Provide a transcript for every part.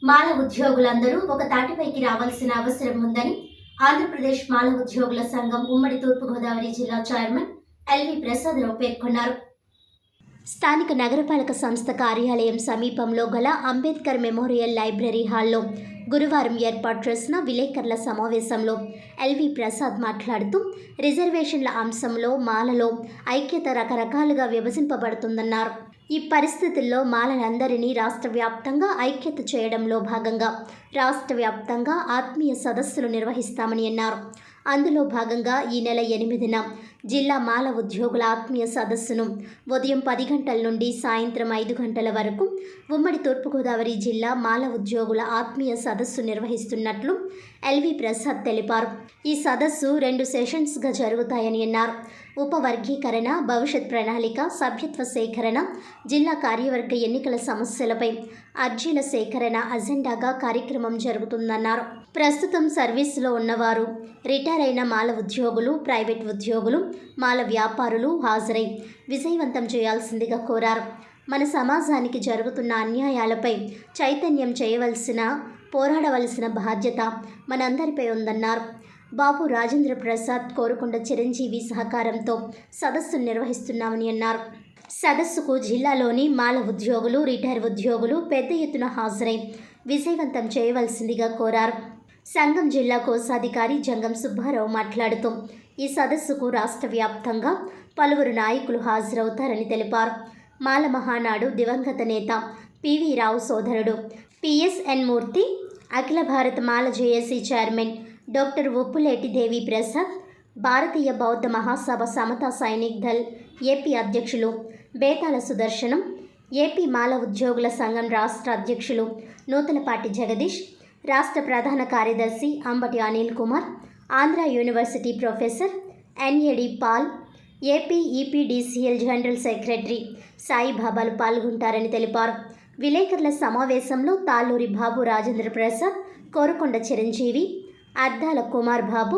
మాల ఉద్యోగులందరూ ఒక తాటిపైకి రావాల్సిన అవసరం ఉందని ఆంధ్రప్రదేశ్ మాల ఉద్యోగుల సంఘం ఉమ్మడి తూర్పుగోదావరి జిల్లా చైర్మన్ ఎల్వి ప్రసాదరావు పేర్కొన్నారు. స్థానిక నగరపాలక సంస్థ కార్యాలయం సమీపంలో గల అంబేద్కర్ మెమోరియల్ లైబ్రరీ హాల్లో గురువారం ఏర్పాటు చేసిన విలేకరుల సమావేశంలో ఎల్వి ప్రసాద్ మాట్లాడుతూ రిజర్వేషన్ల అంశంలో మాలలో ఐక్యత రకరకాలుగా విభజింపబడుతుందన్నారు. ఈ పరిస్థితుల్లో మాలలందరినీ రాష్ట్ర వ్యాప్తంగా ఐక్యత చేయడంలో భాగంగా రాష్ట్ర వ్యాప్తంగా ఆత్మీయ సదస్సులు నిర్వహిస్తామని అన్నారు. అందులో భాగంగా ఈ నెల 8న జిల్లా మాల ఉద్యోగుల ఆత్మీయ సదస్సును ఉదయం 10 గంటల నుండి సాయంత్రం 5 గంటల వరకు ఉమ్మడి తూర్పుగోదావరి జిల్లా మాల ఉద్యోగుల ఆత్మీయ సదస్సు నిర్వహిస్తున్నట్లు ఎల్వి ప్రసాద్ తెలిపారు. ఈ సదస్సు 2 సెషన్స్గా జరుగుతాయని అన్నారు. ఉపవర్గీకరణ, భవిష్యత్ ప్రణాళిక, సభ్యత్వ సేకరణ, జిల్లా కార్యవర్గ ఎన్నికల సమస్యలపై అర్జీల సేకరణ అజెండాగా కార్యక్రమం జరుగుతుందన్నారు. ప్రస్తుతం సర్వీసులో ఉన్నవారు, రిటైర్ అయిన మాల ఉద్యోగులు, ప్రైవేట్ ఉద్యోగులు, మాల వ్యాపారులు హాజరై విజయవంతం చేయాల్సిందిగా కోరారు. మన సమాజానికి జరుగుతున్న అన్యాయాలపై చైతన్యం చేయవలసిన, పోరాడవలసిన బాధ్యత మనందరిపై ఉందన్నారు. బాబు రాజేంద్ర ప్రసాద్, కోరుకొండ చిరంజీవి సహకారంతో సదస్సు నిర్వహిస్తున్నామని అన్నారు. సదస్సుకు జిల్లాలోని మాల ఉద్యోగులు, రిటైర్ ఉద్యోగులు పెద్ద ఎత్తున హాజరై విజయవంతం చేయవలసిందిగా కోరారు. సంఘం జిల్లా కోశాధికారి జంగం సుబ్బారావు మాట్లాడుతూ ఈ సదస్సుకు రాష్ట్ర వ్యాప్తంగా పలువురు నాయకులు హాజరవుతారని తెలిపారు. మాల మహానాడు దివంగత నేత పివి రావు సోదరుడు పిఎస్ఎన్ మూర్తి, అఖిల భారత మాల జేఏసీ చైర్మన్ డాక్టర్ ఉప్పులేటి దేవి ప్రసాద్, భారతీయ బౌద్ధ మహాసభ సమతా సైనిక్ దళ్ ఏపీ అధ్యక్షులు బేతాల సుదర్శనం, ఏపీ మాల ఉద్యోగుల సంఘం రాష్ట్ర అధ్యక్షులు నూతలపాటి జగదీష్, రాష్ట్ర ప్రధాన కార్యదర్శి Ambati Anil Kumar, Andhra university professor NAD Paul, AP EPDCL general secretary సాయిబాబాలు పాల్గొంటారని తెలిపారు. విలేకరుల సమావేశంలో తాళ్ళూరి బాబు రాజేంద్ర ప్రసాద్, కోరుకొండ చిరంజీవి, అద్దాల కుమార్ బాబు,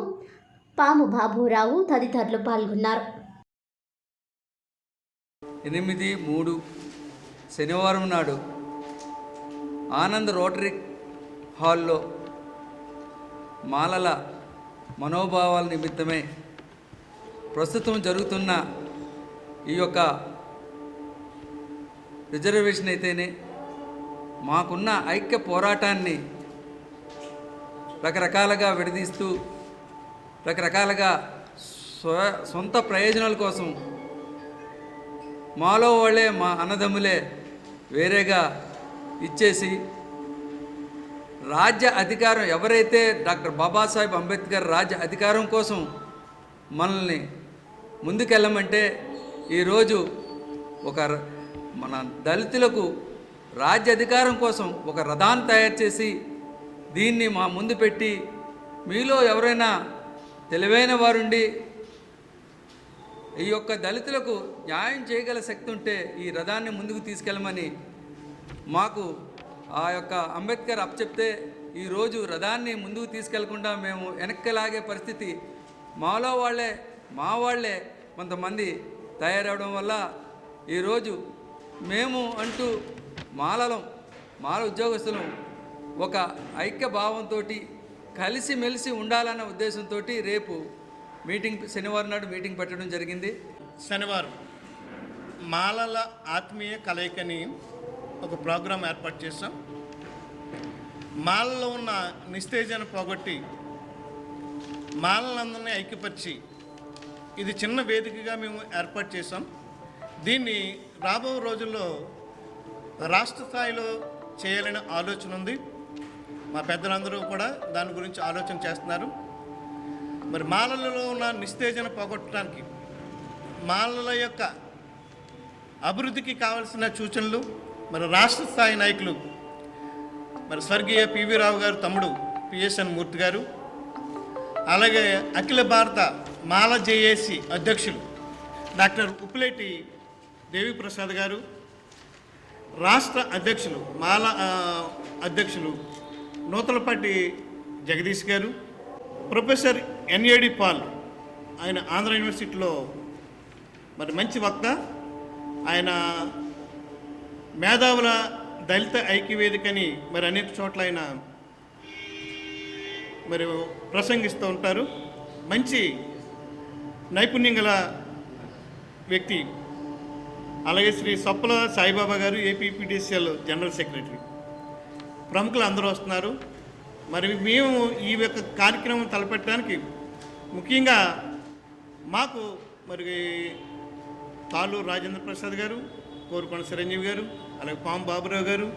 పాము బాబురావు తదితరులు పాల్గొన్నారు. 8/3 శనివారం నాడు ఆనంద్ రోటరీ హాల్లో మాలల మనోభావాల నిమిత్తమే ప్రస్తుతం జరుగుతున్న ఈ యొక్క రిజర్వేషన్ అయితేనే మాకున్న ఐక్య పోరాటాన్ని రకరకాలుగా విడదీస్తూ రకరకాలుగా సొంత ప్రయోజనాల కోసం మాలో వాళ్ళే, మా అన్నదమ్ములే వేరేగా ఇచ్చేసి రాజ్య అధికారం, ఎవరైతే డాక్టర్ బాబాసాహెబ్ అంబేద్కర్ రాజ్య అధికారం కోసం మనల్ని ముందుకెళ్ళమంటే ఈరోజు మన దళితులకు రాజ్య అధికారం కోసం ఒక రథాన్ని తయారు చేసి దీన్ని మా ముందు పెట్టి, మీలో ఎవరైనా తెలివైన వారుండి ఈ యొక్క దళితులకు న్యాయం చేయగల శక్తి ఉంటే ఈ రథాన్ని ముందుకు తీసుకెళ్ళమని మాకు ఆ యొక్క అంబేద్కర్ అప్పచెప్తే ఈరోజు రథాన్ని ముందుకు తీసుకెళ్లకుండా మేము వెనక్కి లాగే పరిస్థితి మాలో వాళ్ళే, మా వాళ్ళే కొంతమంది తయారవడం వల్ల ఈరోజు మేము అంటూ మాల ఉద్యోగస్తులం ఒక ఐక్య భావంతో కలిసిమెలిసి ఉండాలన్న ఉద్దేశంతో రేపు శనివారం నాడు మీటింగ్ పెట్టడం జరిగింది. శనివారం మాలల ఆత్మీయ కలయికని ఒక ప్రోగ్రాం ఏర్పాటు చేస్తాం. మాలలో ఉన్న నిస్తేజాన్ని పోగొట్టి మాలలందరినీ ఐక్యపరిచి ఇది చిన్న వేదికగా మేము ఏర్పాటు చేసాం. దీన్ని రాబో రోజుల్లో రాష్ట్ర స్థాయిలో చేయాలనే ఆలోచన ఉంది. మా పెద్దలందరూ కూడా దాని గురించి ఆలోచన చేస్తున్నారు. మరి మాలలలో ఉన్న నిస్తేజన పోగొట్టడానికి, మాలల యొక్క అభివృద్ధికి కావాల్సిన సూచనలు మరి రాష్ట్ర స్థాయి నాయకులు మరి స్వర్గీయ పివి రావు గారు తమ్ముడు పిఎస్ఎన్ మూర్తి గారు, అలాగే అఖిల భారత మాల జేఏసీ అధ్యక్షులు డాక్టర్ ఉప్పులేటి దేవి ప్రసాద్ గారు, రాష్ట్ర అధ్యక్షులు మాల అధ్యక్షులు నూతలపాటి జగదీష్ గారు, ప్రొఫెసర్ ఎన్ఏడి పాల్, ఆయన ఆంధ్ర యూనివర్సిటీలో మరి మంచి వక్త, ఆయన మేధావుల దళిత ఐక్యవేదికని మరి అనేక చోట్ల ఆయన మరి ప్రసంగిస్తూ ఉంటారు. మంచి నైపుణ్యం గల వ్యక్తి. అలాగే శ్రీ సొప్పల సాయిబాబా గారు ఏపీపీడీసీఎల్ జనరల్ సెక్రటరీ. ప్రముఖులు అందరూ వస్తున్నారు. మరి మేము ఈ యొక్క కార్యక్రమం తలపెట్టడానికి ముఖ్యంగా మాకు మరి తాళ్ళూరు రాజేంద్ర ప్రసాద్ గారు, కోరుకొండ చిరంజీవి గారు, అలాగే పాము బాబురావు గారు,